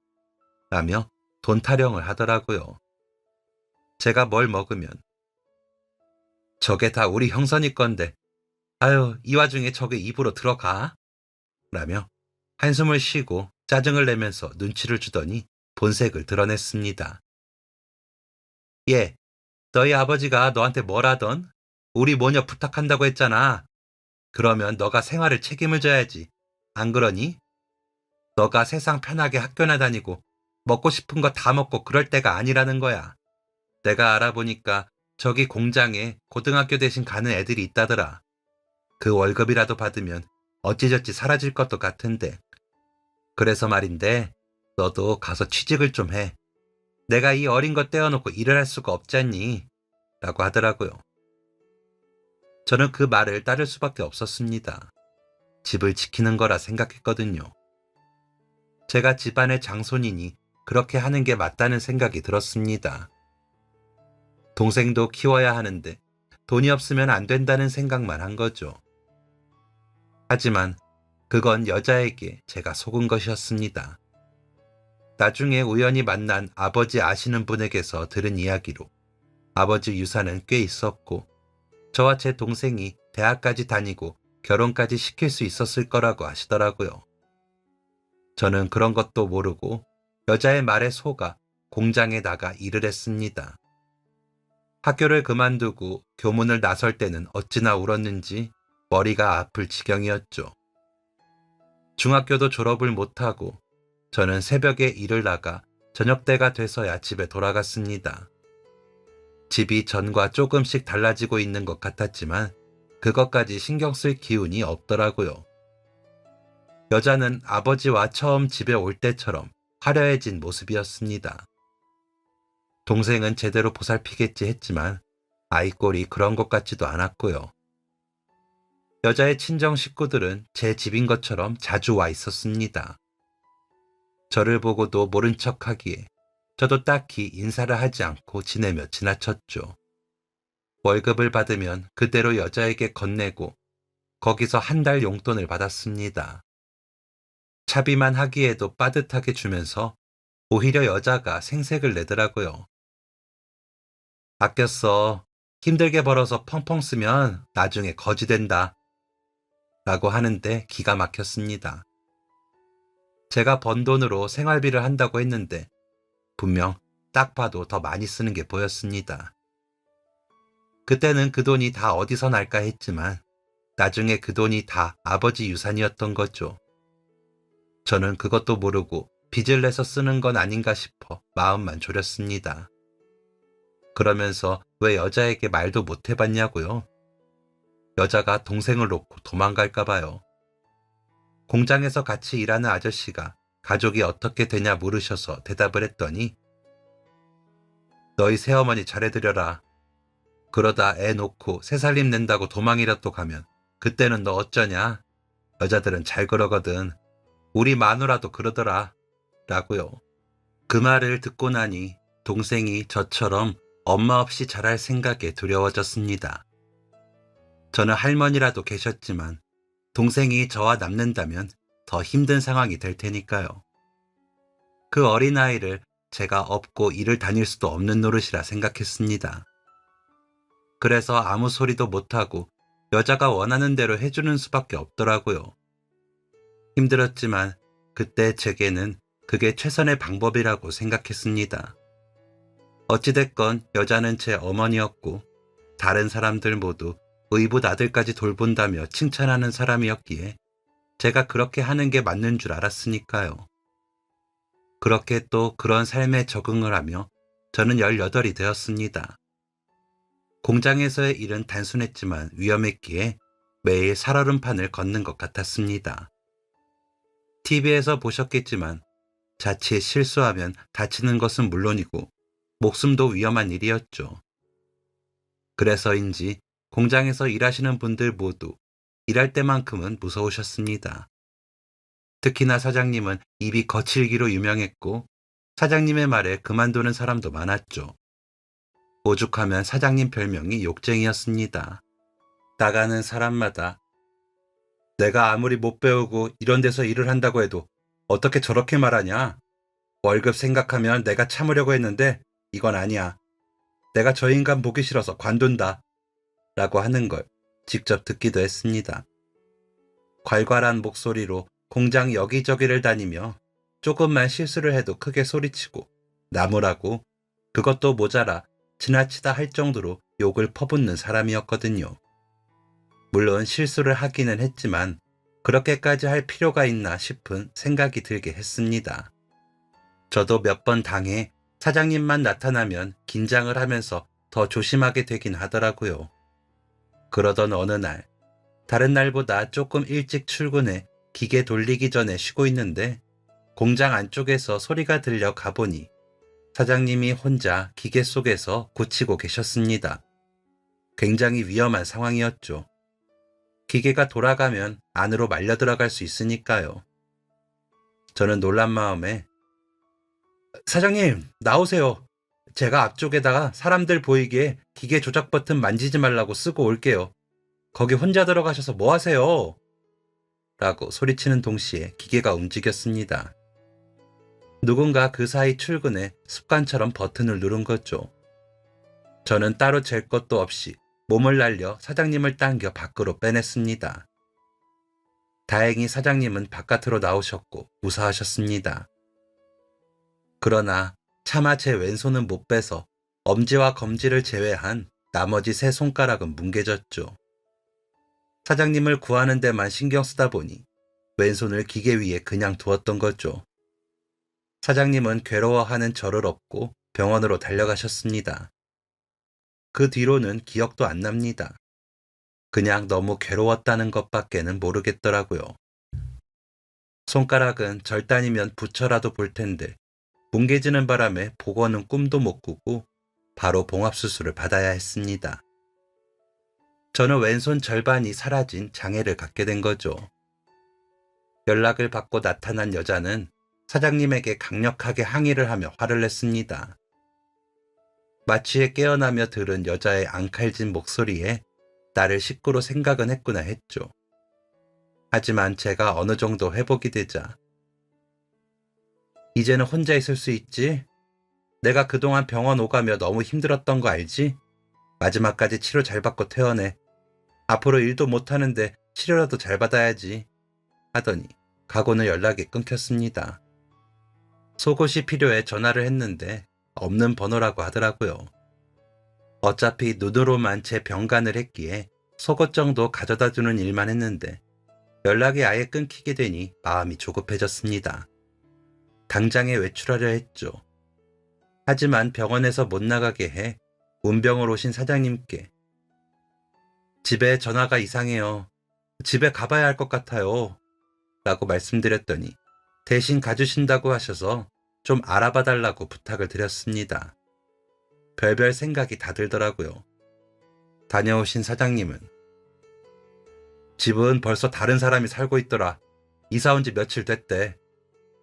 라며 돈 타령을 하더라고요. 제가 뭘 먹으면 저게 다 우리 형선이 건데 아유, 이 와중에 저게 입으로 들어가? 라며 한숨을 쉬고 짜증을 내면서 눈치를 주더니 본색을 드러냈습니다. 예, 너희 아버지가 너한테 뭘 하던? 우리 모녀 부탁한다고 했잖아. 그러면 너가 생활을 책임을 져야지. 안 그러니? 너가 세상 편하게 학교나 다니고 먹고 싶은 거 다 먹고 그럴 때가 아니라는 거야. 내가 알아보니까 저기 공장에 고등학교 대신 가는 애들이 있다더라. 그 월급이라도 받으면 어찌저찌 사라질 것도 같은데. 그래서 말인데 너도 가서 취직을 좀 해. 내가 이 어린 것 떼어놓고 일을 할 수가 없잖니. 라고 하더라고요. 저는 그 말을 따를 수밖에 없었습니다. 집을 지키는 거라 생각했거든요. 제가 집안의 장손이니 그렇게 하는 게 맞다는 생각이 들었습니다. 동생도 키워야 하는데 돈이 없으면 안 된다는 생각만 한 거죠. 하지만 그건 여자에게 제가 속은 것이었습니다. 나중에 우연히 만난 아버지 아시는 분에게서 들은 이야기로 아버지 유산은 꽤 있었고 저와 제 동생이 대학까지 다니고 결혼까지 시킬 수 있었을 거라고 하시더라고요. 저는 그런 것도 모르고 여자의 말에 속아 공장에 나가 일을 했습니다. 학교를 그만두고 교문을 나설 때는 어찌나 울었는지 머리가 아플 지경이었죠. 중학교도 졸업을 못하고 저는 새벽에 일을 나가 저녁때가 돼서야 집에 돌아갔습니다. 집이 전과 조금씩 달라지고 있는 것 같았지만 그것까지 신경 쓸 기운이 없더라고요. 여자는 아버지와 처음 집에 올 때처럼 화려해진 모습이었습니다. 동생은 제대로 보살피겠지 했지만 아이 꼴이 그런 것 같지도 않았고요. 여자의 친정 식구들은 제 집인 것처럼 자주 와 있었습니다. 저를 보고도 모른 척하기에 저도 딱히 인사를 하지 않고 지내며 지나쳤죠. 월급을 받으면 그대로 여자에게 건네고 거기서 한 달 용돈을 받았습니다. 차비만 하기에도 빠듯하게 주면서 오히려 여자가 생색을 내더라고요. 아꼈어. 힘들게 벌어서 펑펑 쓰면 나중에 거지 된다. 라고 하는데 기가 막혔습니다. 제가 번 돈으로 생활비를 한다고 했는데 분명 딱 봐도 더 많이 쓰는 게 보였습니다. 그때는 그 돈이 다 어디서 날까 했지만 나중에 그 돈이 다 아버지 유산이었던 거죠. 저는 그것도 모르고 빚을 내서 쓰는 건 아닌가 싶어 마음만 졸였습니다. 그러면서 왜 여자에게 말도 못 해봤냐고요? 여자가 동생을 놓고 도망갈까 봐요. 공장에서 같이 일하는 아저씨가 가족이 어떻게 되냐 물으셔서 대답을 했더니 너희 새어머니 잘해드려라. 그러다 애 놓고 새살림 낸다고 도망이라도 가면 그때는 너 어쩌냐? 여자들은 잘 그러거든. 우리 마누라도 그러더라. 라고요. 그 말을 듣고 나니 동생이 저처럼 엄마 없이 자랄 생각에 두려워졌습니다. 저는 할머니라도 계셨지만 동생이 저와 남는다면 더 힘든 상황이 될 테니까요. 그 어린아이를 제가 업고 일을 다닐 수도 없는 노릇이라 생각했습니다. 그래서 아무 소리도 못하고 여자가 원하는 대로 해주는 수밖에 없더라고요. 힘들었지만 그때 제게는 그게 최선의 방법이라고 생각했습니다. 어찌됐건 여자는 제 어머니였고 다른 사람들 모두 의붓 아들까지 돌본다며 칭찬하는 사람이었기에 제가 그렇게 하는 게 맞는 줄 알았으니까요. 그렇게 또 그런 삶에 적응을 하며 저는 18이 되었습니다. 공장에서의 일은 단순했지만 위험했기에 매일 살얼음판을 걷는 것 같았습니다. TV에서 보셨겠지만 자칫 실수하면 다치는 것은 물론이고 목숨도 위험한 일이었죠. 그래서인지 공장에서 일하시는 분들 모두 일할 때만큼은 무서우셨습니다. 특히나 사장님은 입이 거칠기로 유명했고 사장님의 말에 그만두는 사람도 많았죠. 오죽하면 사장님 별명이 욕쟁이였습니다. 나가는 사람마다 내가 아무리 못 배우고 이런 데서 일을 한다고 해도 어떻게 저렇게 말하냐? 월급 생각하면 내가 참으려고 했는데 이건 아니야. 내가 저 인간 보기 싫어서 관둔다. 라고 하는 걸 직접 듣기도 했습니다. 괄괄한 목소리로 공장 여기저기를 다니며 조금만 실수를 해도 크게 소리치고 나무라고 그것도 모자라 지나치다 할 정도로 욕을 퍼붓는 사람이었거든요. 물론 실수를 하기는 했지만 그렇게까지 할 필요가 있나 싶은 생각이 들게 했습니다. 저도 몇 번 당해 사장님만 나타나면 긴장을 하면서 더 조심하게 되긴 하더라고요. 그러던 어느 날, 다른 날보다 조금 일찍 출근해 기계 돌리기 전에 쉬고 있는데 공장 안쪽에서 소리가 들려 가보니 사장님이 혼자 기계 속에서 고치고 계셨습니다. 굉장히 위험한 상황이었죠. 기계가 돌아가면 안으로 말려 들어갈 수 있으니까요. 저는 놀란 마음에 사장님, 나오세요. 제가 앞쪽에다가 사람들 보이게 기계 조작 버튼 만지지 말라고 쓰고 올게요. 거기 혼자 들어가셔서 뭐 하세요? 라고 소리치는 동시에 기계가 움직였습니다. 누군가 그 사이 출근해 습관처럼 버튼을 누른 거죠. 저는 따로 잴 것도 없이 몸을 날려 사장님을 당겨 밖으로 빼냈습니다. 다행히 사장님은 바깥으로 나오셨고 무사하셨습니다. 그러나 차마 제 왼손은 못 빼서 엄지와 검지를 제외한 나머지 세 손가락은 뭉개졌죠. 사장님을 구하는 데만 신경 쓰다 보니 왼손을 기계 위에 그냥 두었던 거죠. 사장님은 괴로워하는 저를 업고 병원으로 달려가셨습니다. 그 뒤로는 기억도 안 납니다. 그냥 너무 괴로웠다는 것밖에는 모르겠더라고요. 손가락은 절단이면 붙여라도 볼 텐데 뭉개지는 바람에 복원은 꿈도 못 꾸고 바로 봉합수술을 받아야 했습니다. 저는 왼손 절반이 사라진 장애를 갖게 된 거죠. 연락을 받고 나타난 여자는 사장님에게 강력하게 항의를 하며 화를 냈습니다. 마취에 깨어나며 들은 여자의 앙칼진 목소리에 나를 식구로 생각은 했구나 했죠. 하지만 제가 어느 정도 회복이 되자 이제는 혼자 있을 수 있지? 내가 그동안 병원 오가며 너무 힘들었던 거 알지? 마지막까지 치료 잘 받고 퇴원해. 앞으로 일도 못하는데 치료라도 잘 받아야지. 하더니 가고는 연락이 끊겼습니다. 속옷이 필요해 전화를 했는데 없는 번호라고 하더라고요. 어차피 눈으로만 제 병간을 했기에 속옷 정도 가져다 주는 일만 했는데 연락이 아예 끊기게 되니 마음이 조급해졌습니다. 당장에 외출하려 했죠. 하지만 병원에서 못 나가게 해 문병을 오신 사장님께 집에 전화가 이상해요. 집에 가봐야 할 것 같아요. 라고 말씀드렸더니 대신 가주신다고 하셔서 좀 알아봐 달라고 부탁을 드렸습니다. 별별 생각이 다 들더라고요. 다녀오신 사장님은 집은 벌써 다른 사람이 살고 있더라. 이사 온 지 며칠 됐대.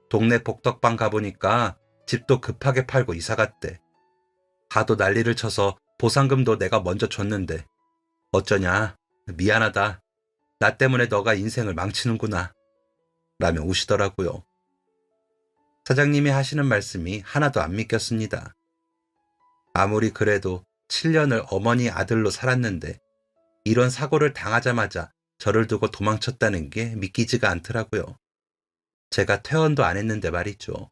동네 복덕방 가보니까 집도 급하게 팔고 이사 갔대. 하도 난리를 쳐서 보상금도 내가 먼저 줬는데 어쩌냐. 미안하다. 나 때문에 너가 인생을 망치는구나. 라며 우시더라고요. 사장님이 하시는 말씀이 하나도 안 믿겼습니다. 아무리 그래도 7년을 어머니 아들로 살았는데 이런 사고를 당하자마자 저를 두고 도망쳤다는 게 믿기지가 않더라고요. 제가 퇴원도 안 했는데 말이죠.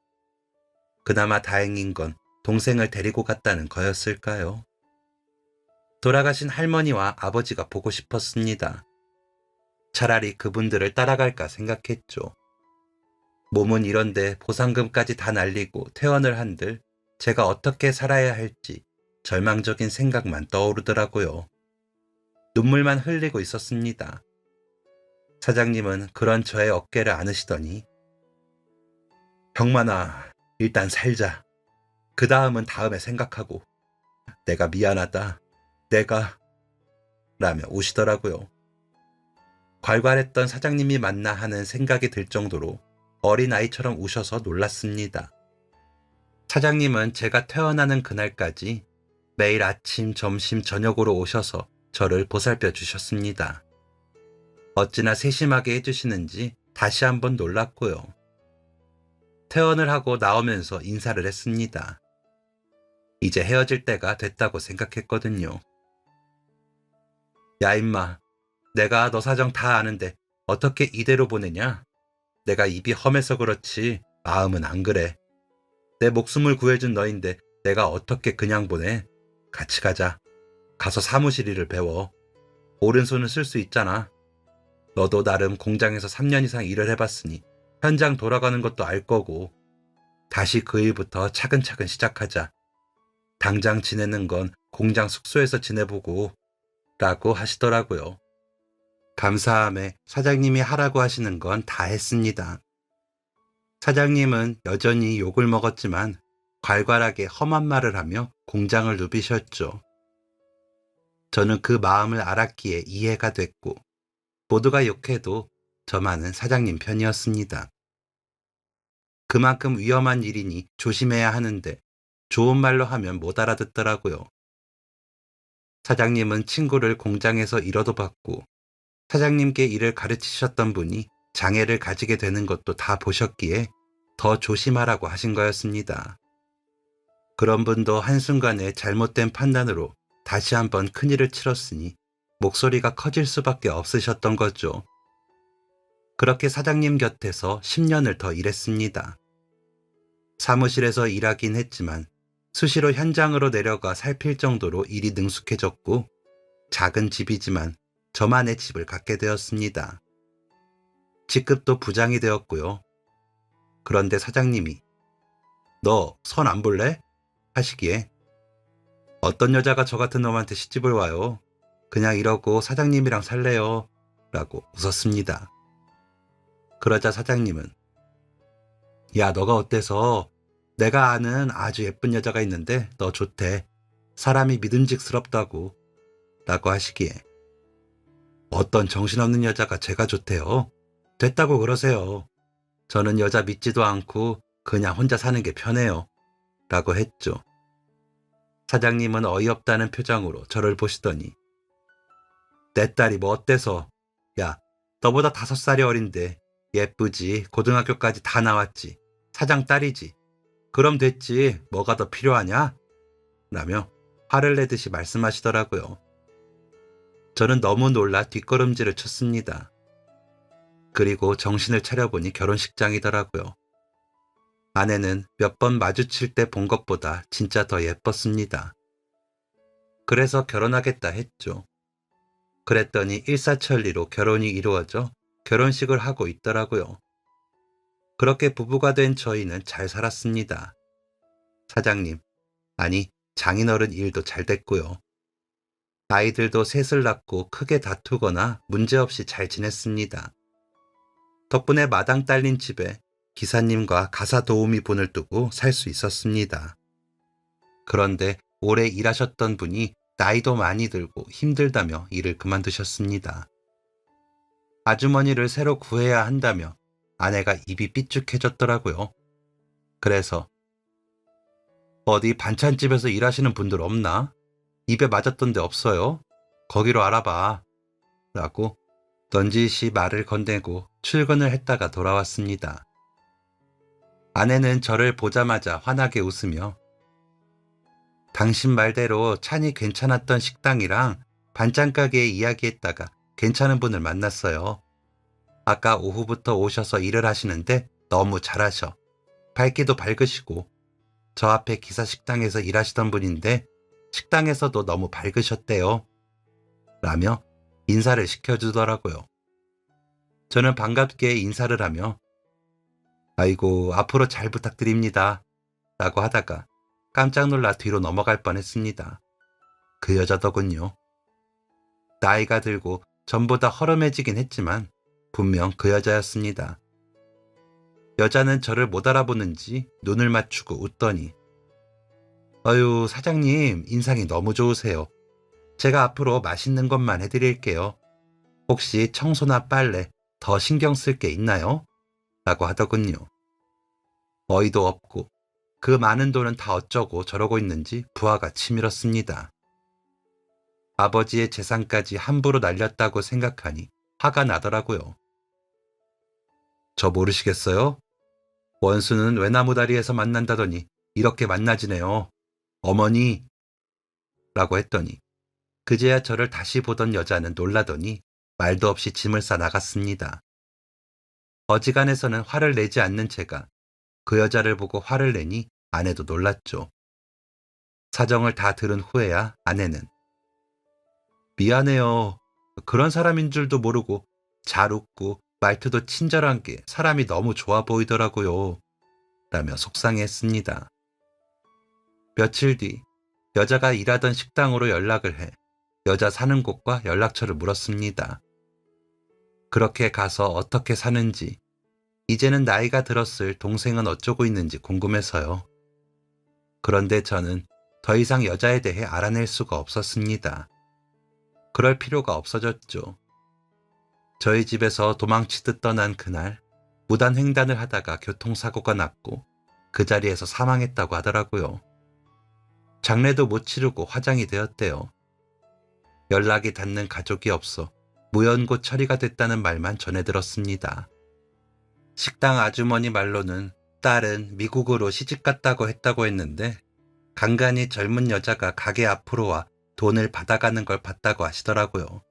그나마 다행인 건 동생을 데리고 갔다는 거였을까요? 돌아가신 할머니와 아버지가 보고 싶었습니다. 차라리 그분들을 따라갈까 생각했죠. 몸은 이런데 보상금까지 다 날리고 퇴원을 한들 제가 어떻게 살아야 할지 절망적인 생각만 떠오르더라고요. 눈물만 흘리고 있었습니다. 사장님은 그런 저의 어깨를 안으시더니 병만아, 일단 살자. 그 다음은 다음에 생각하고. 내가 미안하다. 내가 라며 우시더라고요. 괄괄했던 사장님이 맞나 하는 생각이 들 정도로 어린아이처럼 우셔서 놀랐습니다. 사장님은 제가 퇴원하는 그날까지 매일 아침, 점심, 저녁으로 오셔서 저를 보살펴 주셨습니다. 어찌나 세심하게 해주시는지 다시 한번 놀랐고요. 퇴원을 하고 나오면서 인사를 했습니다. 이제 헤어질 때가 됐다고 생각했거든요. 야 임마, 내가 너 사정 다 아는데 어떻게 이대로 보내냐? 내가 입이 험해서 그렇지 마음은 안 그래. 내 목숨을 구해준 너인데 내가 어떻게 그냥 보내? 같이 가자. 가서 사무실 일을 배워. 오른손은 쓸 수 있잖아. 너도 나름 공장에서 3년 이상 일을 해봤으니 현장 돌아가는 것도 알 거고 다시 그 일부터 차근차근 시작하자. 당장 지내는 건 공장 숙소에서 지내보고 라고 하시더라고요. 감사함에 사장님이 하라고 하시는 건 다 했습니다. 사장님은 여전히 욕을 먹었지만 괄괄하게 험한 말을 하며 공장을 누비셨죠. 저는 그 마음을 알았기에 이해가 됐고 모두가 욕해도 저만은 사장님 편이었습니다. 그만큼 위험한 일이니 조심해야 하는데 좋은 말로 하면 못 알아듣더라고요. 사장님은 친구를 공장에서 잃어도 봤고 사장님께 일을 가르치셨던 분이 장애를 가지게 되는 것도 다 보셨기에 더 조심하라고 하신 거였습니다. 그런 분도 한순간에 잘못된 판단으로 다시 한번 큰일을 치렀으니 목소리가 커질 수밖에 없으셨던 거죠. 그렇게 사장님 곁에서 10년을 더 일했습니다. 사무실에서 일하긴 했지만 수시로 현장으로 내려가 살필 정도로 일이 능숙해졌고 작은 집이지만 저만의 집을 갖게 되었습니다. 직급도 부장이 되었고요. 그런데 사장님이 너 선 안 볼래? 하시기에 어떤 여자가 저 같은 놈한테 시집을 와요. 그냥 이러고 사장님이랑 살래요. 라고 웃었습니다. 그러자 사장님은 야 너가 어때서 내가 아는 아주 예쁜 여자가 있는데 너 좋대. 사람이 믿음직스럽다고 라고 하시기에 어떤 정신없는 여자가 제가 좋대요. 됐다고 그러세요. 저는 여자 믿지도 않고 그냥 혼자 사는 게 편해요. 라고 했죠. 사장님은 어이없다는 표정으로 저를 보시더니 내 딸이 뭐 어때서? 야 너보다 5살이 어린데 예쁘지 고등학교까지 다 나왔지 사장 딸이지 그럼 됐지 뭐가 더 필요하냐? 라며 화를 내듯이 말씀하시더라고요. 저는 너무 놀라 뒷걸음질을 쳤습니다. 그리고 정신을 차려보니 결혼식장이더라고요. 아내는 몇 번 마주칠 때 본 것보다 진짜 더 예뻤습니다. 그래서 결혼하겠다 했죠. 그랬더니 일사천리로 결혼이 이루어져 결혼식을 하고 있더라고요. 그렇게 부부가 된 저희는 잘 살았습니다. 사장님, 아니 장인어른 일도 잘 됐고요. 아이들도 셋을 낳고 크게 다투거나 문제없이 잘 지냈습니다. 덕분에 마당 딸린 집에 기사님과 가사 도우미 분을 두고 살 수 있었습니다. 그런데 오래 일하셨던 분이 나이도 많이 들고 힘들다며 일을 그만두셨습니다. 아주머니를 새로 구해야 한다며 아내가 입이 삐죽해졌더라고요. 그래서 어디 반찬집에서 일하시는 분들 없나? 입에 맞았던데 없어요? 거기로 알아봐. 라고 넌지시 말을 건네고 출근을 했다가 돌아왔습니다. 아내는 저를 보자마자 환하게 웃으며 당신 말대로 찬이 괜찮았던 식당이랑 반찬 가게에 이야기했다가 괜찮은 분을 만났어요. 아까 오후부터 오셔서 일을 하시는데 너무 잘하셔. 밝기도 밝으시고 저 앞에 기사 식당에서 일하시던 분인데 식당에서도 너무 밝으셨대요. 라며 인사를 시켜주더라고요. 저는 반갑게 인사를 하며 아이고 앞으로 잘 부탁드립니다. 라고 하다가 깜짝 놀라 뒤로 넘어갈 뻔했습니다. 그 여자더군요. 나이가 들고 전보다 허름해지긴 했지만 분명 그 여자였습니다. 여자는 저를 못 알아보는지 눈을 맞추고 웃더니 어휴 사장님 인상이 너무 좋으세요. 제가 앞으로 맛있는 것만 해드릴게요. 혹시 청소나 빨래 더 신경 쓸 게 있나요? 라고 하더군요. 어이도 없고 그 많은 돈은 다 어쩌고 저러고 있는지 부하가 치밀었습니다. 아버지의 재산까지 함부로 날렸다고 생각하니 화가 나더라고요. 저 모르시겠어요? 원수는 외나무다리에서 만난다더니 이렇게 만나지네요. 어머니! 라고 했더니 그제야 저를 다시 보던 여자는 놀라더니 말도 없이 짐을 싸 나갔습니다. 어지간해서는 화를 내지 않는 제가 그 여자를 보고 화를 내니 아내도 놀랐죠. 사정을 다 들은 후에야 아내는 미안해요. 그런 사람인 줄도 모르고 잘 웃고 말투도 친절한 게 사람이 너무 좋아 보이더라고요. 라며 속상해했습니다. 며칠 뒤 여자가 일하던 식당으로 연락을 해 여자 사는 곳과 연락처를 물었습니다. 그렇게 가서 어떻게 사는지, 이제는 나이가 들었을 동생은 어쩌고 있는지 궁금해서요. 그런데 저는 더 이상 여자에 대해 알아낼 수가 없었습니다. 그럴 필요가 없어졌죠. 저희 집에서 도망치듯 떠난 그날 무단횡단을 하다가 교통사고가 났고 그 자리에서 사망했다고 하더라고요. 장례도 못 치르고 화장이 되었대요. 연락이 닿는 가족이 없어 무연고 처리가 됐다는 말만 전해 들었습니다. 식당 아주머니 말로는 딸은 미국으로 시집갔다고 했다고 했는데 간간히 젊은 여자가 가게 앞으로 와 돈을 받아가는 걸 봤다고 하시더라고요.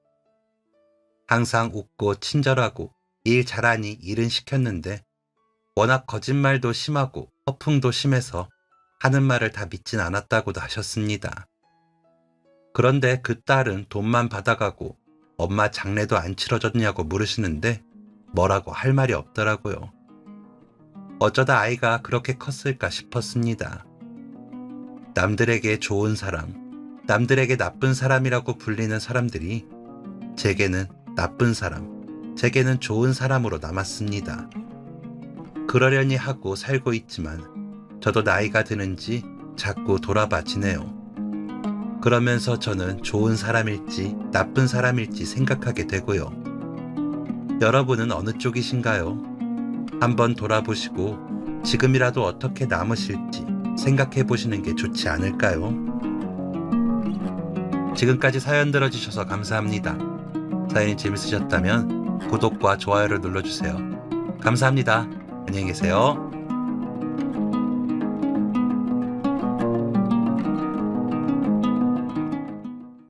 항상 웃고 친절하고 일 잘하니 일은 시켰는데 워낙 거짓말도 심하고 허풍도 심해서 하는 말을 다 믿진 않았다고도 하셨습니다. 그런데 그 딸은 돈만 받아가고 엄마 장례도 안 치러졌냐고 물으시는데 뭐라고 할 말이 없더라고요. 어쩌다 아이가 그렇게 컸을까 싶었습니다. 남들에게 좋은 사람, 남들에게 나쁜 사람이라고 불리는 사람들이 제게는 나쁜 사람, 제게는 좋은 사람으로 남았습니다. 그러려니 하고 살고 있지만 저도 나이가 드는지 자꾸 돌아봐지네요. 그러면서 저는 좋은 사람일지 나쁜 사람일지 생각하게 되고요. 여러분은 어느 쪽이신가요? 한번 돌아보시고 지금이라도 어떻게 남으실지 생각해 보시는 게 좋지 않을까요? 지금까지 사연 들어주셔서 감사합니다. 사연이 재밌으셨다면 구독과 좋아요를 눌러주세요. 감사합니다. 안녕히 계세요.